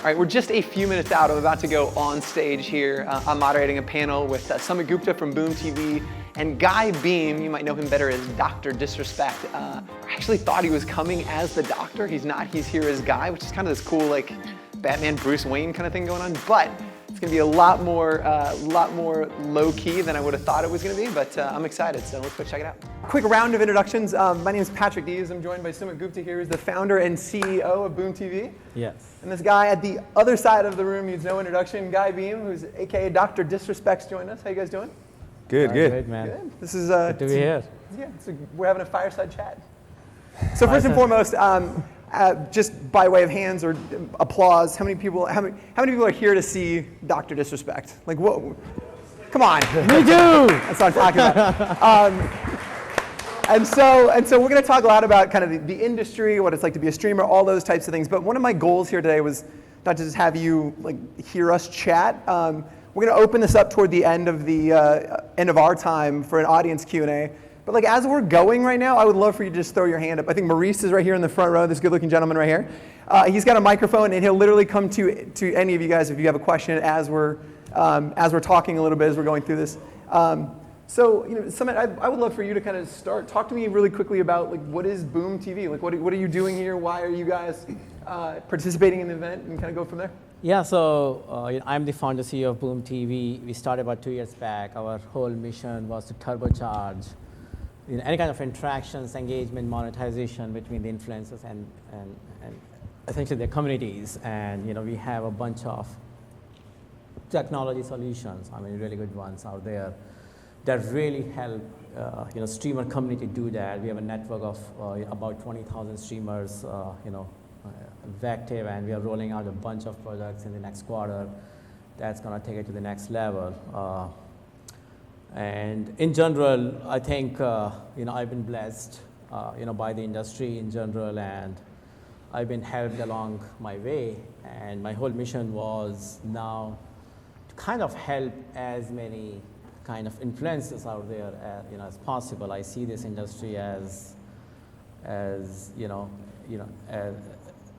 All right, we're just a few minutes out. I'm about to go on stage here. I'm moderating a panel with Sumit Gupta from Beahm TV and Guy Beahm. You might know him better as Dr. Disrespect. I actually thought he was coming as the Doctor. He's not. He's here as Guy, which is kind of this cool like Batman Bruce Wayne kind of thing going on. But it's going to be a lot more low key than I would have thought it was going to be. But I'm excited. So let's go check it out. Quick round of introductions. My name is Patrick Dees. I'm joined by Sumit Gupta here, who's the founder and CEO of Beahm TV. Yes. And this guy at the other side of the room needs no introduction, Guy Beahm, who's AKA Dr. Disrespect's joined us. How you guys doing? Good, good. Great, man. Good. This is Good to be here. Yeah, we're having a fireside chat. So first and foremost, just by way of hands or applause, how many people are here to see Dr. Disrespect? Like, whoa, come on. Me too. That's what I'm talking about. And so we're going to talk a lot about kind of the industry, what it's like to be a streamer, all those types of things. But one of my goals here today was not to just have you like hear us chat. We're going to open this up toward the end of end of our time for an audience Q&A. But like as we're going right now, I would love for you to just throw your hand up. I think Maurice is right here in the front row, this good-looking gentleman right here. He's got a microphone, and he'll literally come to any of you guys if you have a question as we're talking a little bit as we're going through this. So, Sumit, I would love for you to kind of start. Talk to me really quickly about like what is Beahm TV? Like what are you doing here? Why are you guys participating in the event? And kind of go from there. Yeah, so I'm the founder CEO of Beahm TV. We started about 2 years back. Our whole mission was to turbocharge any kind of interactions, engagement, monetization between the influencers and essentially their communities. And we have a bunch of technology solutions. I mean, really good ones out there that really help streamer community do that. We have a network of about 20,000 streamers active, and we are rolling out a bunch of products in the next quarter that's going to take it to the next level. And in general, I think I've been blessed by the industry in general, and I've been helped along my way. And my whole mission was now to kind of help as many kind of influencers out there as possible. I see this industry as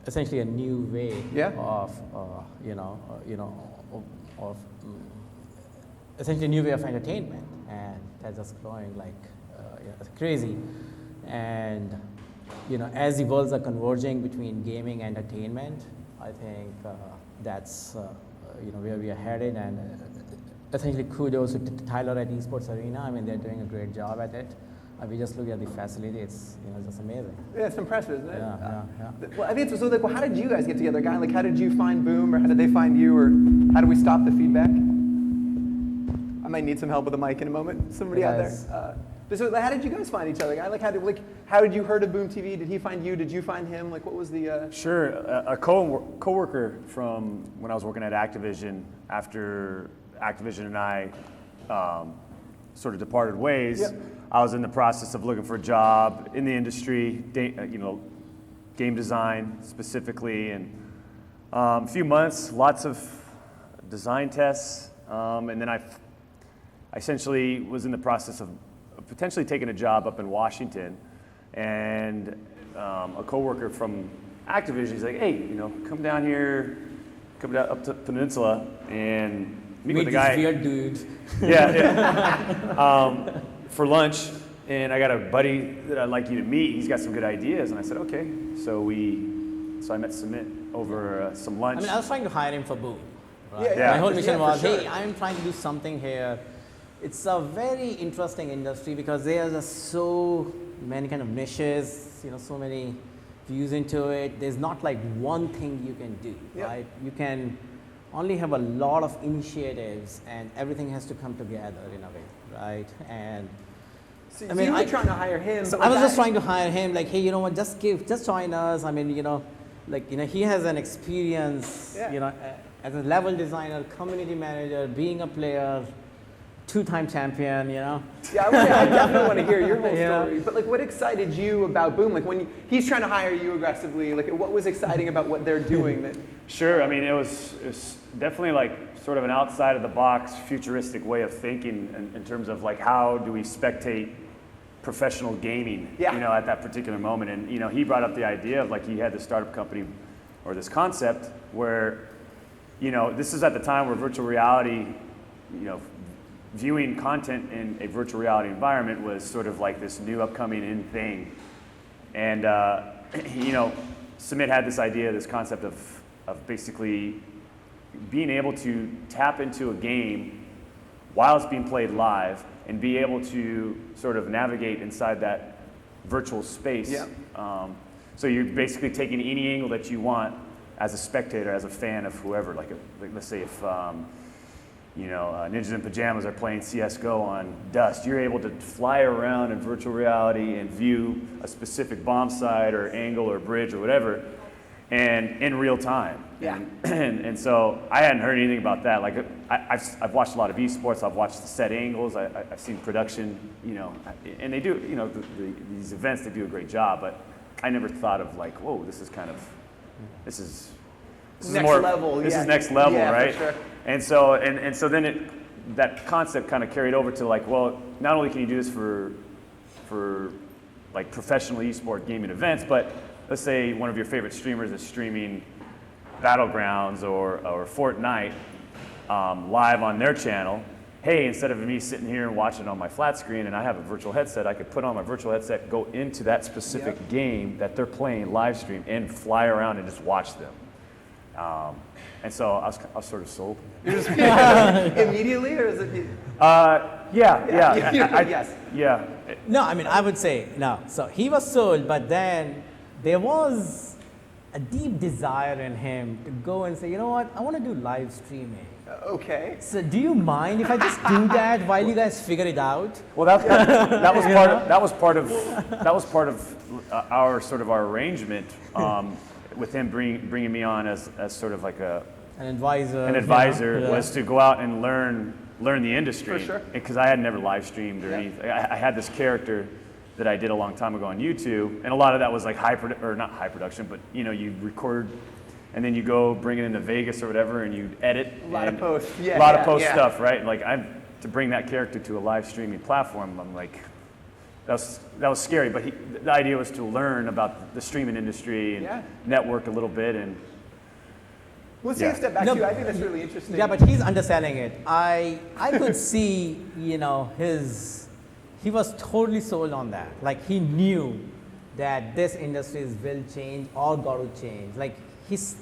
essentially a new way of essentially a new way of entertainment, and that's just growing like crazy. And as the worlds are converging between gaming and entertainment, I think that's where we are headed. And essentially kudos to Tyler at Esports Arena. I mean, they're doing a great job at it. We just look at the facility; it's just amazing. Yeah, it's impressive, isn't it? Yeah. Well, I think so. Like, well, how did you guys get together, Guy? Like, how did you find Beahm, or how did they find you, or how do we stop the feedback? I might need some help with the mic in a moment. Somebody out there. So how did you guys find each other, Guy? Like, how did you heard of Beahm TV? Did he find you? Did you find him? Like, what was the? Sure, a coworker from when I was working at Activision. After Activision and I sort of departed ways, yep. I was in the process of looking for a job in the industry, game design specifically, and a few months, lots of design tests, and then I essentially was in the process of potentially taking a job up in Washington, and a coworker from Activision, he's like, hey, come down here, come down up to the peninsula and meet with the guy. Weird dude. Yeah. For lunch, and I got a buddy that I'd like you to meet. He's got some good ideas, and I said, okay. So I met Sumit over some lunch. I mean, I was trying to hire him for Beahm. Right? Yeah. My whole mission was, sure. hey, I'm trying to do something here. It's a very interesting industry because there's just so many kind of niches, so many views into it. There's not like one thing you can do, right? You can only have a lot of initiatives, and everything has to come together in a way, right? And so you were trying to hire him. So I was just trying to hire him, like, hey, just join us. I mean, he has an experience, as a level designer, community manager, being a player, 2-time champion, Yeah, I definitely want to hear your whole story. But like, what excited you about Beahm? Like, when he's trying to hire you aggressively, like, what was exciting about what they're doing? Sure. I mean, it was definitely like sort of an outside of the box, futuristic way of thinking in terms of like how do we spectate professional gaming, at that particular moment. And he brought up the idea of like he had this startup company or this concept where this is at the time where virtual reality, viewing content in a virtual reality environment was sort of like this new upcoming in thing. And, Sumit had this idea, this concept of basically being able to tap into a game while it's being played live and be able to sort of navigate inside that virtual space. Yeah. So you're basically taking any angle that you want as a spectator, as a fan of whoever. Like let's say if Ninjas in Pajamas are playing CS:GO on Dust, you're able to fly around in virtual reality and view a specific bomb site or angle or bridge or whatever, and in real time. Yeah. And so I hadn't heard anything about that. Like I've watched a lot of esports. I've watched the set angles. I've seen production. And they do. These events, they do a great job. But I never thought of like, whoa, this is Next more level. This yeah. is next level, Yeah, right? For sure. And so then that concept kind of carried over to like, well, not only can you do this for like professional esport gaming events, but let's say one of your favorite streamers is streaming Battlegrounds or Fortnite live on their channel. Hey, instead of me sitting here and watching it on my flat screen and I have a virtual headset, I could put on my virtual headset, go into that specific game that they're playing live stream and fly around and just watch them. And so I was sort of sold. Immediately, or is it? Yeah. Yes. Yeah. No, I mean, I would say no. So he was sold, but then there was a deep desire in him to go and say, you know what, I want to do live streaming. Okay. So do you mind if I just do that while you guys figure it out? Well, that was part of our sort of our arrangement with him bringing me on as sort of like an advisor Yeah. was to go out and learn the industry. For sure. Because I had never live streamed or anything. I had this character that I did a long time ago on YouTube, and a lot of that was like not high production, but you record and then you go bring it into Vegas or whatever and you edit. A lot of post. Yeah. A lot of post stuff, right? Like to bring that character to a live streaming platform, I'm like, that was scary, but the idea was to learn about the streaming industry and network a little bit. And let's take a step back too. I think that's really interesting. Yeah, but he's underselling it. I could see, he was totally sold on that. Like he knew that this industry will change or got to change. Like he's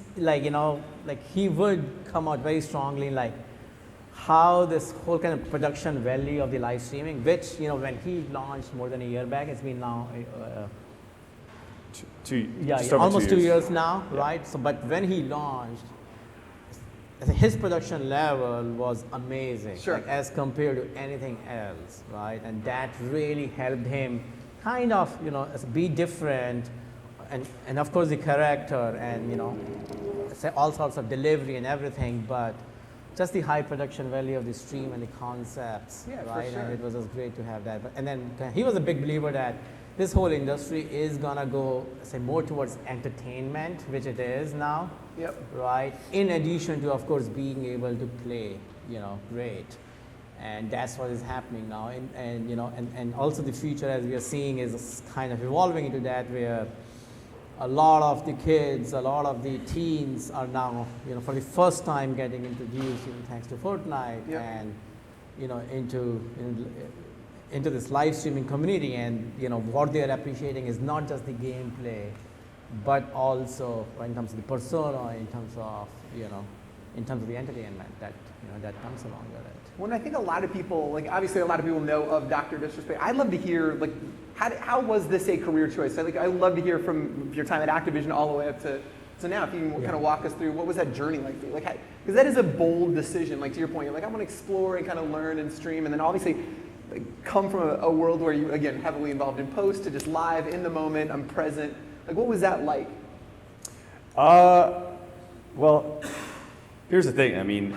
he would come out very strongly like how this whole kind of production value of the live streaming, which, when he launched more than a year back, it's been now almost 2 years now, right? So, but when he launched, I think his production level was amazing, like, as compared to anything else, right? And that really helped him kind of, be different, and of course the character and, all sorts of delivery and everything, but just the high production value of the stream and the concepts, right? And it was just great to have that. And then he was a big believer that this whole industry is gonna go, more towards entertainment, which it is now, right? In addition to, of course, being able to play, great. And that's what is happening now. And also the future, as we are seeing, is kind of evolving into that, where a lot of the kids, a lot of the teens are now, for the first time getting introduced, thanks to Fortnite and, into this live streaming community. And, what they are appreciating is not just the gameplay, but also in terms of the persona, in terms of the entertainment that, that comes along with it. Well, I think a lot of people, obviously a lot of people know of Dr. Disrespect. I'd love to hear, how was this a career choice? I'd love to hear from your time at Activision all the way up to now. If you can kind of walk us through, what was that journey like for you? Because that is a bold decision. To your point, you're like, I want to explore and kind of learn and stream, and then obviously come from a world where you, again, heavily involved in post to just live in the moment, I'm present. What was that like? Well, here's the thing. I mean,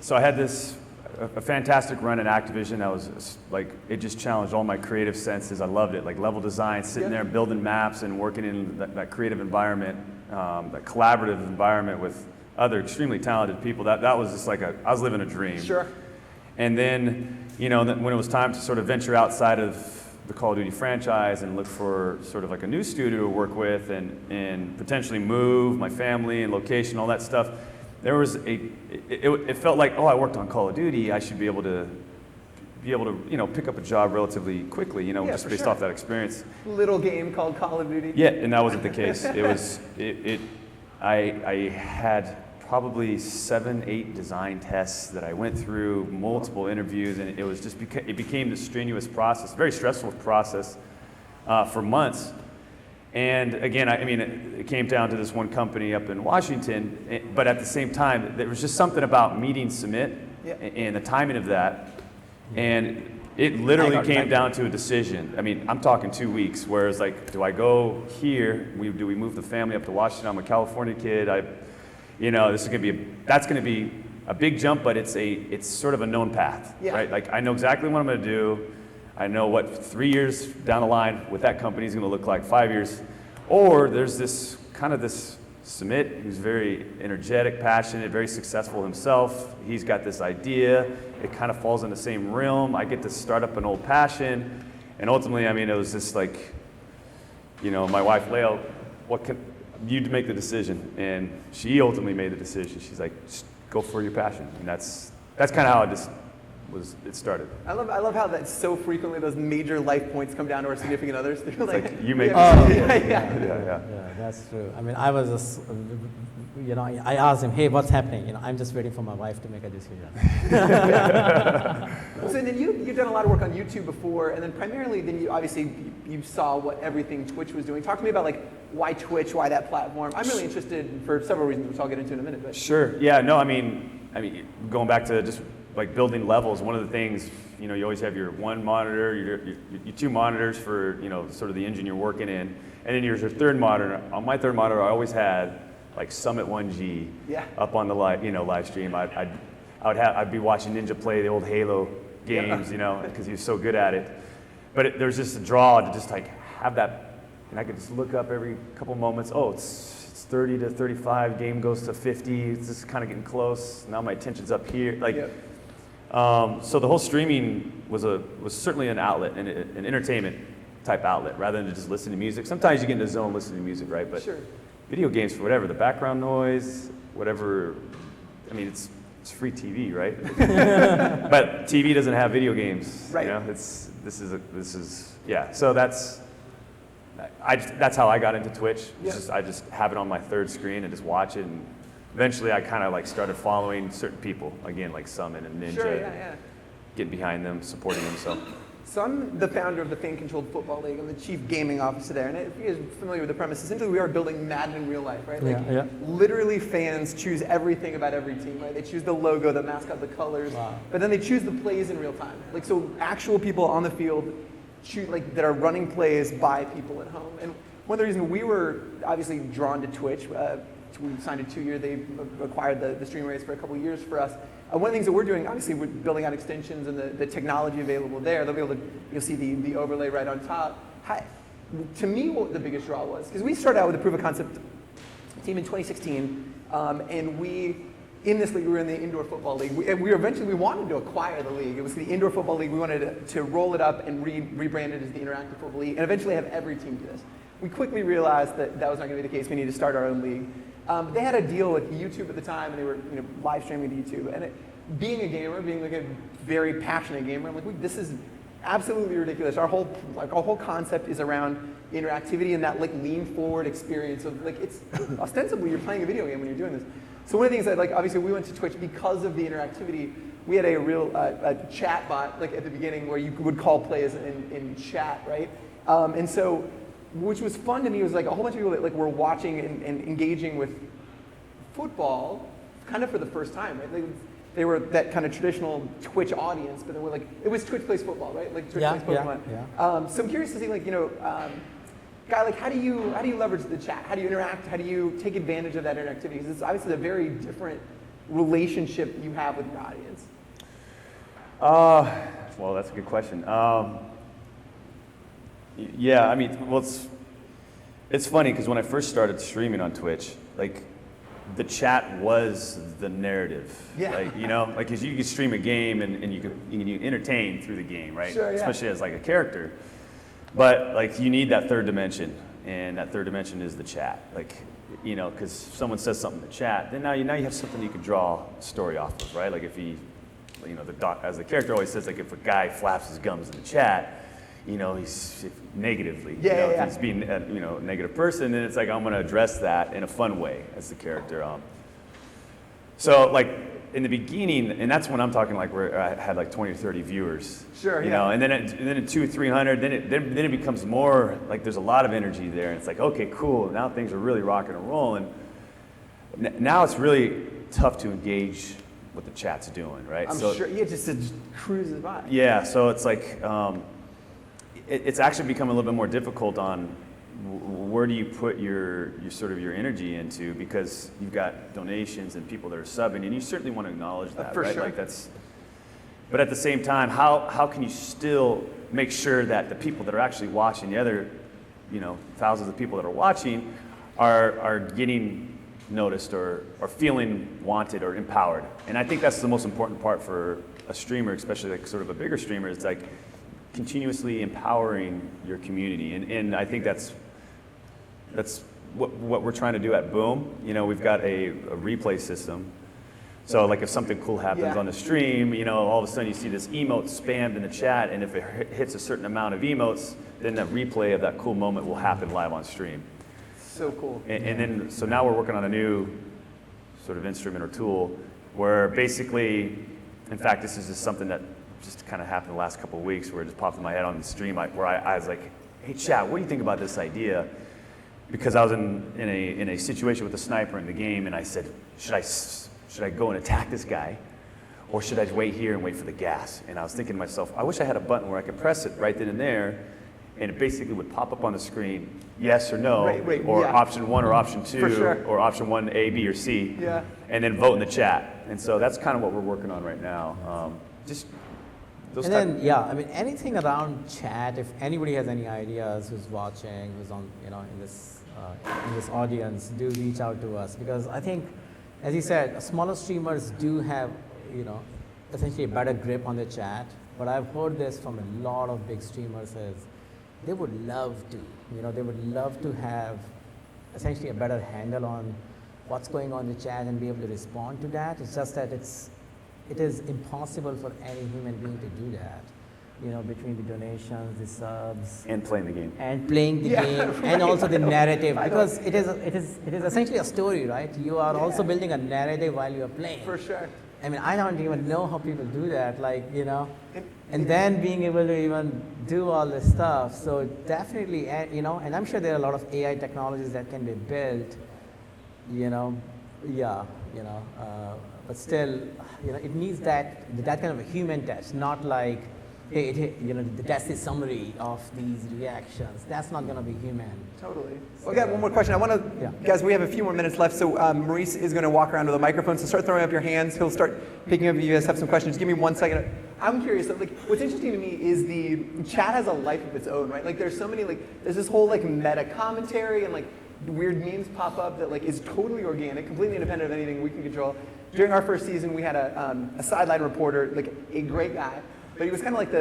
so I had a fantastic run at Activision. That was it just challenged all my creative senses. I loved it, level design, sitting there building maps and working in that creative environment, that collaborative environment with other extremely talented people. That was just I was living a dream. Sure. And then, when it was time to sort of venture outside of the Call of Duty franchise and look for sort of a new studio to work with and potentially move my family and location, all that stuff, there was it felt like, oh, I worked on Call of Duty, I should be able to pick up a job relatively quickly, just based off that experience. Little game called Call of Duty. Yeah, and that wasn't the case. It was I had probably 7-8 design tests that I went through, multiple interviews, and it was just it became this strenuous process, very stressful process for months. And again, it came down to this one company up in Washington, but at the same time, there was just something about meeting Sumit and the timing of that, and it literally came down to a decision. I'm talking 2 weeks, where it's like, do I go here? Do we move the family up to Washington? I'm a California kid. That's going to be a big jump, but it's sort of a known path, right? Like, I know exactly what I'm going to do. I know what 3 years down the line what that company is going to look like, 5 years. Or there's this Sumit, who's very energetic, passionate, very successful himself. He's got this idea. It kind of falls in the same realm. I get to start up an old passion. And ultimately, it was just like, my wife, Leo, you'd make the decision. And she ultimately made the decision. She's like, just go for your passion. And that's kind of how it started. I love how that so frequently those major life points come down to our significant others. They're like, you make yeah, that's true. I was just, I asked him, hey, what's happening? I'm just waiting for my wife to make a decision. So then you've done a lot of work on YouTube before, and then primarily then you saw what everything Twitch was doing. Talk to me about why Twitch, why that platform. I'm really interested for several reasons, which I'll get into in a minute. But. Sure. Yeah. No. Going back to just building levels. One of the things, you always have your one monitor, your two monitors for sort of the engine you're working in, and then your third monitor. On my third monitor, I always had Summit 1G up on the live stream. I'd be watching Ninja play the old Halo games, because he was so good at it. But there's just a draw to just have that, and I could just look up every couple moments. Oh, it's 30 to 35. Game goes to 50. It's just kind of getting close. Now my attention's up here. So the whole streaming was certainly an outlet, an entertainment type outlet, rather than just listening to music. Sometimes you get in the zone listening to music, right? But video games, for whatever, the background noise, whatever. It's free TV, right? But TV doesn't have video games. Right. So that's how I got into Twitch. I just have it on my third screen and just watch it. And eventually, I kind of started following certain people, again, like Summit and Ninja, getting behind them, supporting them. So I'm the founder of the Fan-Controlled Football League. I'm the chief gaming officer there. And if you guys are familiar with the premise, essentially we are building Madden in real life, right? Literally fans choose everything about every team, right? They choose the logo, the mascot, the colors, but then they choose the plays in real time. So actual people on the field choose, that are running plays by people at home. And one of the reasons we were obviously drawn to Twitch, we signed a 2-year, they acquired the stream rates for a couple of years for us. One of the things that we're doing, obviously, we're building out extensions and the technology available there. They'll be able to, you'll see the overlay right on top. To me, what the biggest draw was, because we started out with a proof of concept team in 2016, and in this league, we were in the indoor football league. We wanted to acquire the league. It was the indoor football league. We wanted to roll it up and rebrand it as the interactive football league, and eventually have every team do this. We quickly realized that was not going to be the case. We needed to start our own league. They had a deal with YouTube at the time, and they were live streaming to YouTube. And being a gamer, being a very passionate gamer, I'm like, this is absolutely ridiculous. Our whole concept is around interactivity and that lean forward experience of it's ostensibly you're playing a video game when you're doing this. So one of the things that obviously we went to Twitch because of the interactivity. We had a real chat bot at the beginning where you would call plays in chat, right? And so. Which was fun to me, was a whole bunch of people that were watching and engaging with football kind of for the first time, right? They were that kind of traditional Twitch audience, but they were it was Twitch plays football, right? Twitch plays Pokemon. So I'm curious to see Guy, how do you leverage the chat? How do you interact? How do you take advantage of that interactivity? Because it's obviously a very different relationship you have with your audience. Well, that's a good question. It's funny because when I first started streaming on Twitch, the chat was the narrative. Because you could stream a game and you entertain through the game, right? Sure, yeah. Especially as a character. But you need that third dimension. and that third dimension is the chat. Like, you know, because someone says something in the chat, then now you have something you can draw a story off of, right? Like if he, you know, as the character always says, like if a guy flaps his gums in the chat, you know, he's negatively, if he's being a, you know, a negative person, then it's like I'm going to address that in a fun way as the character. So like in the beginning, and that's when I'm talking like where I had like 20 or 30 viewers. Sure, you know, and then at 200, 300, then it becomes more like there's a lot of energy there, and it's like, okay, cool, now things are really rocking and rolling. Now it's really tough to engage what the chat's doing, right? I'm sure, just cruises by. Yeah, so it's like, it's actually become a little bit more difficult on where do you put your sort of your energy into, because you've got donations and people that are subbing, and you certainly want to acknowledge that, for right? sure. Like that's, but at the same time, how can you still make sure that the people that are actually watching, the other, you know, thousands of people that are watching, are getting noticed or feeling wanted or empowered? And I think that's the most important part for a streamer, especially like sort of a bigger streamer, is like continuously empowering your community. And I think that's what we're trying to do at Boom. You know, we've got a replay system. So like if something cool happens on the stream, you know, all of a sudden you see this emote spammed in the chat, and if it hits a certain amount of emotes, then that replay of that cool moment will happen live on stream. So cool. And then, so now we're working on a new sort of instrument or tool where basically, in fact, this is just something that just kind of happened the last couple of weeks where it just popped in my head on the stream, where I was like, hey chat, what do you think about this idea? Because I was in a situation with a sniper in the game, and I said, should I go and attack this guy, or should I wait here and wait for the gas? And I was thinking to myself, I wish I had a button where I could press it right then and there, and it basically would pop up on the screen, yes or no, or option 1 or option 2, or option 1, A, B, or C, and then vote in the chat. And so that's kind of what we're working on right now. Just those and then, I mean, anything around chat, if anybody has any ideas who's watching, who's on, you know, in this audience, do reach out to us, because I think, as you said, smaller streamers do have, you know, essentially a better grip on the chat. But I've heard this from a lot of big streamers is they would love to, you know, they would love to have essentially a better handle on what's going on in the chat and be able to respond to that. It's just that it is impossible for any human being to do that, you know, between the donations, the subs, and playing the game, game, and also the narrative, because it is essentially a story, right? You are also building a narrative while you are playing. For sure. I mean, I don't even know how people do that, like, you know, and then being able to even do all this stuff. So definitely, you know, and I'm sure there are a lot of AI technologies that can be built, you know, but still, you know, it needs that kind of a human touch, not like, hey, you know, that's the summary of these reactions. That's not going to be human. Totally. Well, I got one more question. I want to, guys, we have a few more minutes left, so Maurice is going to walk around with a microphone, so start throwing up your hands. He'll start picking up if you guys have some questions. Give me 1 second. I'm curious, like, what's interesting to me is the chat has a life of its own, right? Like, there's so many, like, there's this whole, like, meta commentary and, like, weird memes pop up that, like, is totally organic, completely independent of anything we can control. During our first season, we had a sideline reporter, like, a great guy. But he was kind of like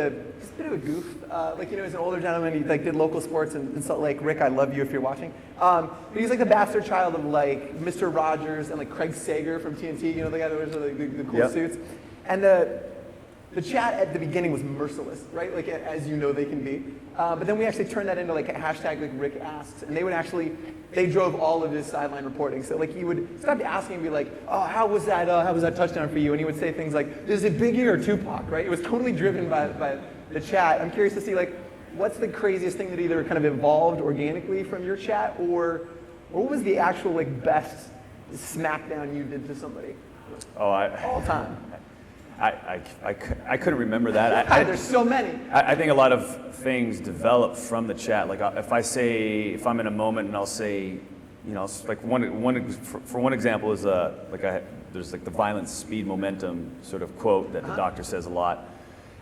just a bit of a goof. Like, you know, he's an older gentleman. He like did local sports in Salt Lake. Rick, I love you if you're watching. But he's like the bastard child of like Mr. Rogers and like Craig Sager from TNT. You know, the guy that wears the cool suits. And the chat at the beginning was merciless, right? Like, as you know they can be. But then we actually turned that into like a hashtag like Rick Asks, and they drove all of his sideline reporting. So like he would stop asking and be like, oh, how was that touchdown for you? And he would say things like, is it Biggie or Tupac, right? It was totally driven by the chat. I'm curious to see like, what's the craziest thing that either kind of evolved organically from your chat, or what was the actual like best smackdown you did to somebody? All time. I couldn't remember that. There's so many. I think a lot of things develop from the chat. Like if I'm in a moment and I'll say, you know, like one example is there's like the violence, speed, momentum sort of quote that the doctor says a lot.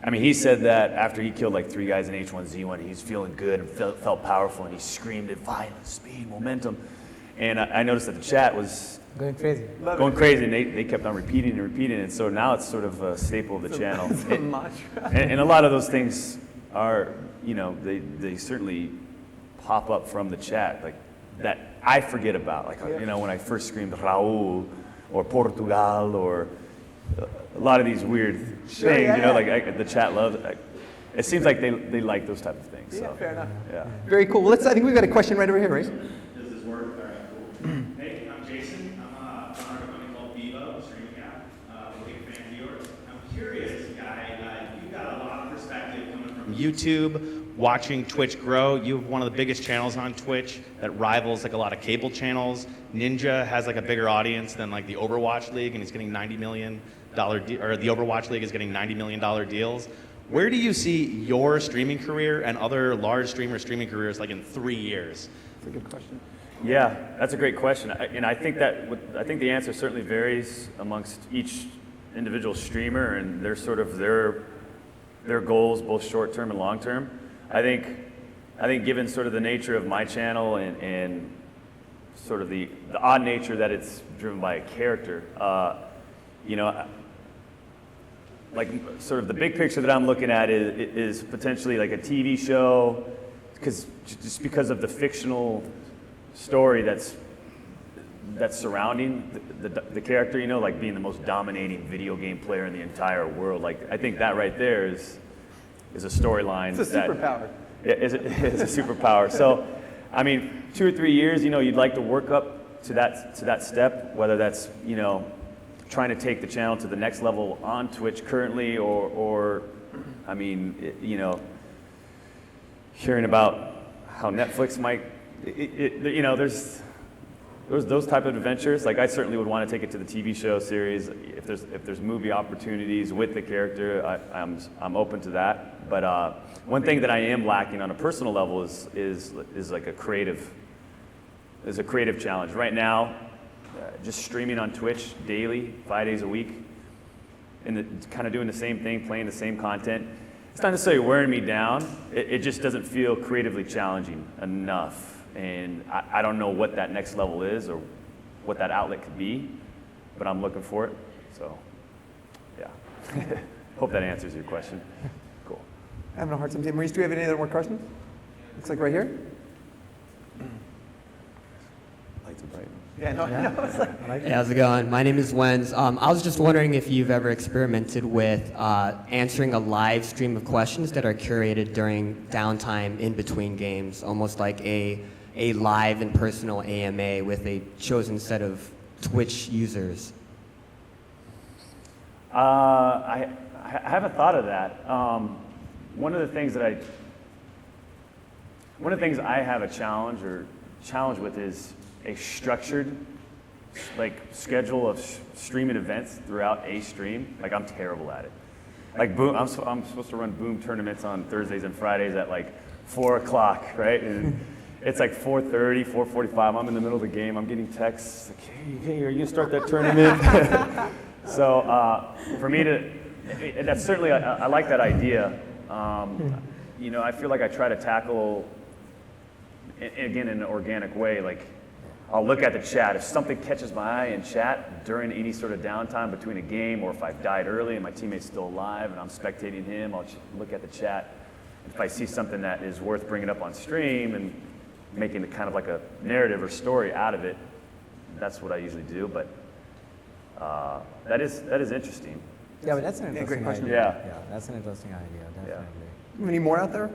I mean, he said that after he killed like 3 guys in H1Z1, he was feeling good and felt powerful, and he screamed at violence, speed, momentum. And I noticed that the chat was going crazy, and they kept on repeating, and so now it's sort of a staple of the channel. It's a mantra. And a lot of those things are, you know, they certainly pop up from the chat, like that I forget about. Like, you know, when I first screamed Raul or Portugal or a lot of these weird things, you know, like the chat loves it. It seems like they like those type of things. So, Yeah, fair enough. Yeah. Very cool. Well, I think we've got a question right over here, right? Does this work? All right, cool. Hey, I'm Jason. I'm a founder of a company called Beahm, a streaming app. I'm a big fan of yours. I'm curious, guy, you've got a lot of perspective coming from YouTube, watching Twitch grow. You have one of the biggest channels on Twitch that rivals like a lot of cable channels. Ninja has like a bigger audience than like the Overwatch League, and he's getting $90 million or the Overwatch League is getting $90 million deals. Where do you see your streaming career and other large streamers' streaming careers like in 3 years? That's a good question. Yeah, that's a great question, and I think the answer certainly varies amongst each individual streamer and their sort of their goals, both short term and long term. I think given sort of the nature of my channel and sort of the odd nature that it's driven by a character, you know, like sort of the big picture that I'm looking at is potentially like a TV show, just because of the fictional story that's surrounding the character, you know, like being the most dominating video game player in the entire world. Like I think that right there is a storyline. It's a superpower. It's a superpower. So, I mean, 2 or 3 years, you know, you'd like to work up to that step, whether that's, you know, trying to take the channel to the next level on Twitch currently, or I mean, you know, hearing about how Netflix might, you know, there's those type of adventures. Like I certainly would want to take it to the TV show series. If there's movie opportunities with the character, I'm open to that. But one thing that I am lacking on a personal level is like a creative challenge right now. Just streaming on Twitch daily, 5 days a week, and kind of doing the same thing, playing the same content. It's not necessarily wearing me down. It just doesn't feel creatively challenging enough. And I don't know what that next level is or what that outlet could be, but I'm looking for it. So, yeah. Hope that answers your question. Cool. I'm having a hard time. Maurice, do we have any other more questions? Looks like right here. Lights are bright. Yeah, no, it's like, Hey, how's it going? My name is Wenz. I was just wondering if you've ever experimented with answering a live stream of questions that are curated during downtime in between games, almost like a live and personal AMA with a chosen set of Twitch users. I haven't thought of that. One of the things I have a challenge with is a structured like schedule of streaming events throughout a stream. Like I'm terrible at it. Like Boom, I'm supposed to run Boom tournaments on Thursdays and Fridays at like 4 o'clock, right? And it's like 4:30, 4:45. I'm in the middle of the game. I'm getting texts like, hey, are you gonna start that tournament? So for me that's certainly I like that idea. You know, I feel like I try to tackle again in an organic way. Like I'll look at the chat. If something catches my eye in chat during any sort of downtime between a game, or if I've died early and my teammate's still alive and I'm spectating him, I'll look at the chat. If I see something that is worth bringing up on stream and making it kind of like a narrative or story out of it, that's what I usually do. But that is interesting. Yeah, but that's an interesting great question. idea. Yeah. Yeah, that's an interesting idea, definitely. any more out there?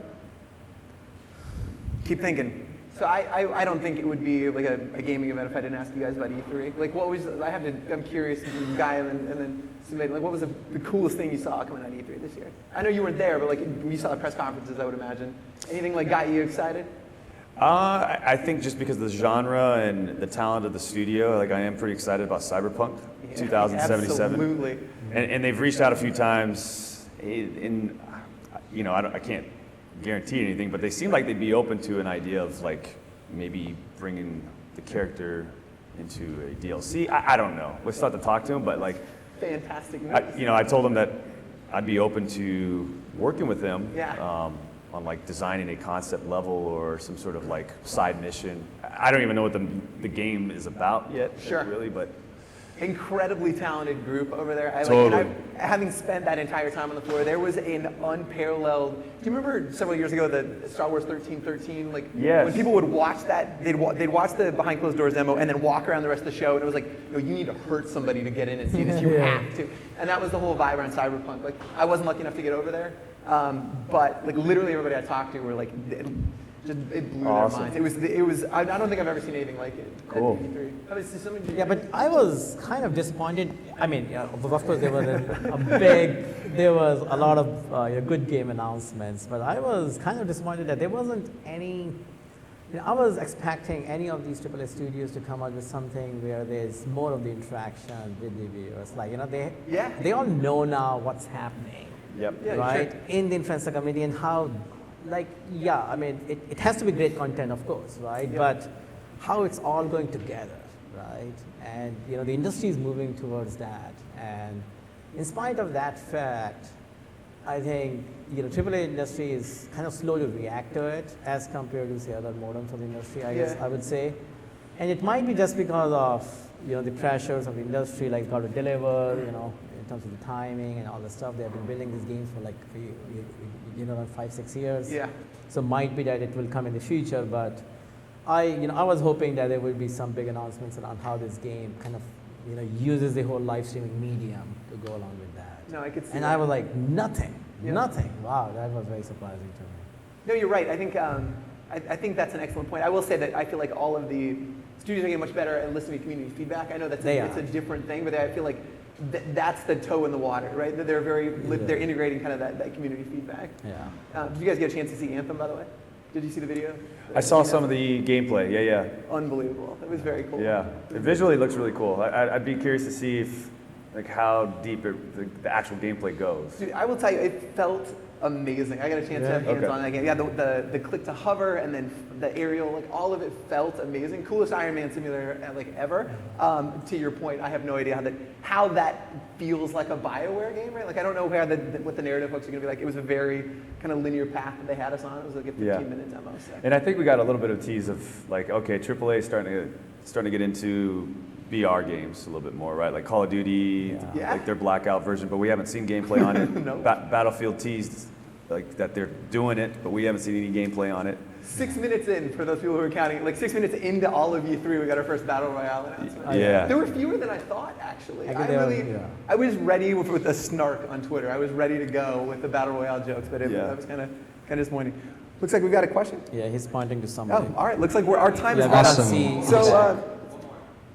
Keep thinking. So I don't think it would be like a gaming event if I didn't ask you guys about E3. Like what was, I'm curious, Guy and then Sumit, like what was the coolest thing you saw coming out of E3 this year? I know you weren't there, but like you saw the press conferences, I would imagine. Anything like got you excited? I think just because of the genre and the talent of the studio, like I am pretty excited about Cyberpunk 2077. Absolutely. And they've reached out a few times, in you know, I can't guarantee anything, but they seem like they'd be open to an idea of like maybe bringing the character into a DLC. I don't know. We still have to talk to them, but like, Fantastic news. I told them that I'd be open to working with them. Yeah. On like designing a concept level or some sort of like side mission. I don't even know what the game is about yet, Sure. really, but incredibly talented group over there. Totally. Having spent that entire time on the floor, there was an unparalleled. Do you remember several years ago the Star Wars 1313? Like Yes. when people would watch that, they'd watch the behind closed doors demo and then walk around the rest of the show, and it was like, you need to hurt somebody to get in and see this. You have to. And that was the whole vibe around Cyberpunk. Like I wasn't lucky enough to get over there, but like literally everybody I talked to were like. It blew Awesome. their minds. It was. I don't think I've ever seen anything like it. Cool. At E3. Yeah, but I was kind of disappointed. I mean, yeah, of course there was there was a lot of good game announcements, but I was kind of disappointed that there wasn't any. I was expecting any of these AAA studios to come out with something where there's more of the interaction with the viewers. Like, they all know now what's happening, Yep. Yeah, right? sure. In the influencer community and how, I mean, it has to be great content, of course, right? Yeah. But how it's all going together, right? And, the industry is moving towards that. And in spite of that fact, I think, AAA industry is kind of slow to react to it as compared to, say, other modems of the industry, I guess I would say. And it might be just because of, the pressures of the industry, like got to deliver, in terms of the timing and all the stuff. They have been building these games for like, 5-6 years. Yeah. So might be that it will come in the future, but I was hoping that there would be some big announcements around how this game kind of, uses the whole live streaming medium to go along with that. No, I could see. And that. I was like, nothing. Yeah. Wow, that was very surprising to me. No, you're right. I think I think that's an excellent point. I will say that I feel like all of the studios are getting much better at listening to community feedback. I know it's a different thing, but I feel like that's the toe in the water, right? That they're integrating kind of that community feedback. Yeah. Did you guys get a chance to see Anthem, by the way? Did you see the video? I saw some of the gameplay. Yeah. Unbelievable. It was very cool. Yeah. It visually looks really cool. I'd be curious to see if, how deep the actual gameplay goes. Dude, I will tell you, it felt amazing. I got a chance to have hands on that game. Yeah, the click to hover and then the aerial, like all of it felt amazing. Coolest Iron Man simulator ever. To your point, I have no idea how that feels like a BioWare game, right? Like I don't know what the narrative hooks are going to be like. It was a very kind of linear path that they had us on. It was like a 15-minute demo. So. And I think we got a little bit of tease of like, okay, AAA is starting to get into VR games a little bit more, right? Like Call of Duty, like their Blackout version, but we haven't seen gameplay on it. No. Battlefield teased like that they're doing it, but we haven't seen any gameplay on it. 6 minutes in, for those people who are counting, like 6 minutes into all of E3, we got our first Battle Royale announcement. Yeah. There were fewer than I thought, actually. I was ready with a snark on Twitter. I was ready to go with the Battle Royale jokes, but that was kind of disappointing. Looks like we've got a question. Yeah, he's pointing to somebody. Oh, all right. Looks like our time is Awesome. up. So,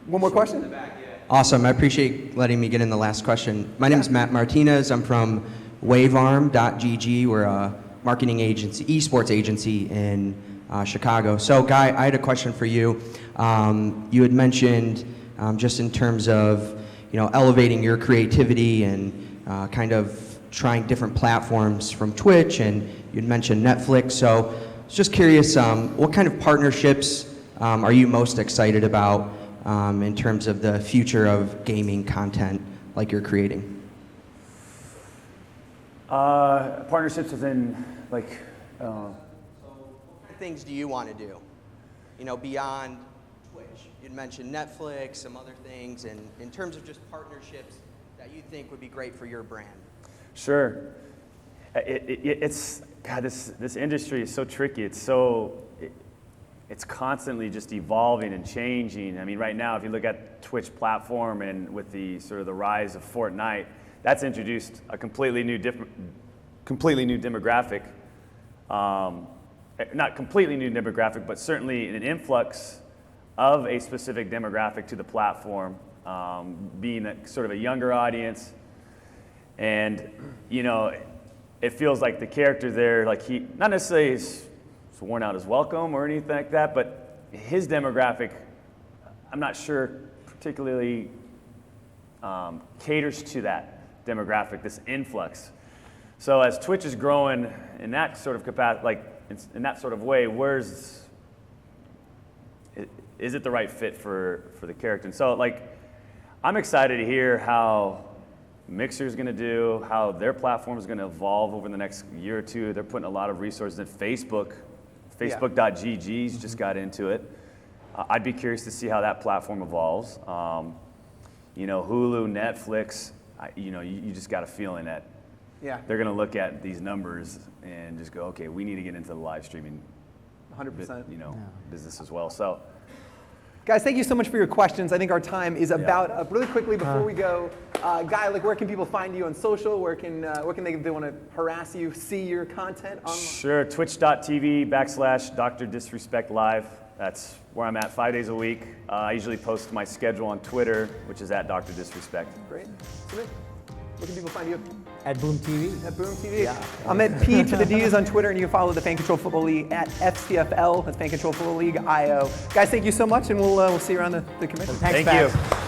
one more question? Awesome. I appreciate letting me get in the last question. My name is Matt Martinez. I'm from wavearm.gg. We're a marketing agency, esports agency in Chicago. So, Guy, I had a question for you. You had mentioned just in terms of elevating your creativity and kind of trying different platforms from Twitch, and you'd mentioned Netflix. So, I was just curious, what kind of partnerships are you most excited about in terms of the future of gaming content like you're creating? Partnerships within like. What things do you want to do? Beyond Twitch. You'd mentioned Netflix, some other things, and in terms of just partnerships that you think would be great for your brand. Sure. It's God. This industry is so tricky. It's constantly just evolving and changing. I mean, right now, if you look at Twitch platform and with the sort of the rise of Fortnite, that's introduced a completely new demographic. Not completely new demographic, but certainly an influx of a specific demographic to the platform, being sort of a younger audience. And, it feels like the character there, like he, not necessarily is worn out his welcome or anything like that, but his demographic, I'm not sure particularly caters to that demographic, this influx. So as Twitch is growing in that sort of capacity, like in that sort of way, is it the right fit for the character? And so I'm excited to hear how Mixer is going to do, how their platform is going to evolve over the next year or two. They're putting a lot of resources in Facebook.gg's just got into it. I'd be curious to see how that platform evolves. Hulu, Netflix, you just got a feeling that Yeah, they're going to look at these numbers and just go, okay, we need to get into the live streaming 100%. business as well. So, Guys, thank you so much for your questions. I think our time is about up. Really quickly before we go, Guy, where can people find you on social? Where can they, if they want to harass you, see your content online? sure, twitch.tv/Dr. Disrespect Live. That's where I'm at 5 days a week. I usually post my schedule on Twitter, which is at Dr. Disrespect. Great. Sumit, where can people find you? At Beahm TV. At Beahm TV. Yeah. I'm at P to the D's on Twitter, and you can follow the Fan Control Football League at FCFL. That's Fan Control Football League IO. Guys, thank you so much, and we'll see you around the convention. Thanks, Thank you. Pat.